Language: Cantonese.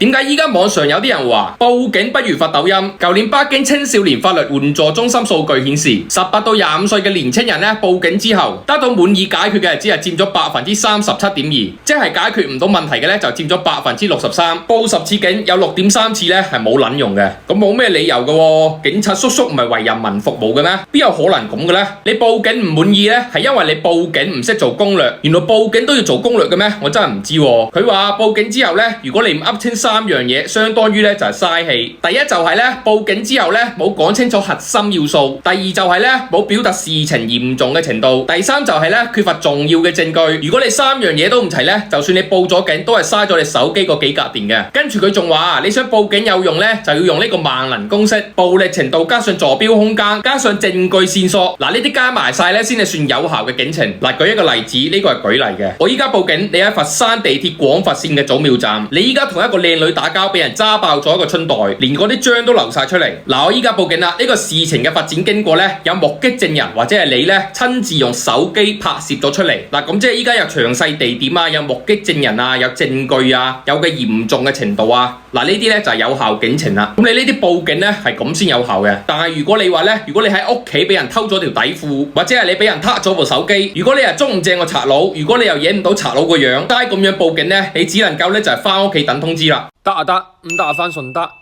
點解依家網上有啲人話報警不如發抖音？舊年北京青少年法律援助中心數據顯示，18到25歲嘅年青人咧報警之後，得到滿意解決嘅只係佔咗37.2%，即係解決唔到問題嘅咧就佔咗63%。報10次警有6.3次咧係冇撚用嘅，咁冇咩理由嘅喎？警察叔叔唔係為人民服務嘅咩？邊有可能咁嘅咧？你報警唔滿意咧，係因為你報警唔識做攻略。原來報警都要做攻略嘅咩？我真係唔知喎。佢話報警之後咧，如果你唔噏清3樣嘢，相當於咧就係嘥氣。第一就係咧報警之後咧冇講清楚核心要素，第二就係咧冇表達事情嚴重嘅程度，第三就係咧缺乏重要嘅證據。如果你3樣嘢都唔齊咧，就算你報咗警，都係嘥咗你手機嗰幾格電嘅。跟住佢仲話，你想報警有用咧，就要用呢個萬能公式，暴力程度加上坐標空間加上證據線索，嗱呢啲加埋晒咧先係算有效嘅警情。嗱，舉一個例子，呢個係舉例嘅。我依家報警，你喺佛山地鐵廣佛線嘅祖廟站，你依家同一個靚女打交，俾人揸爆咗一個春袋，連嗰啲漿都流晒出嚟。嗱，我依家報警啦，呢個事情嘅發展經過咧，有目擊證人或者係你咧親自用手機拍攝咗出嚟。嗱，咁即係依家有詳細地點啊，有目擊證人啊，有證據啊，有嘅嚴重嘅程度啊。嗱，呢啲咧就係有效警情啦。咁你呢啲報警咧係咁先有效嘅。但係如果你話咧，如果你喺屋企俾人偷咗條底褲，或者係你俾人撻咗部手機，如果你係捉唔正個賊佬，如果你又影唔到賊佬個樣，齋咁樣報警咧，你只能夠咧就係翻屋企等通知啦。得啊得，唔得啊翻順德。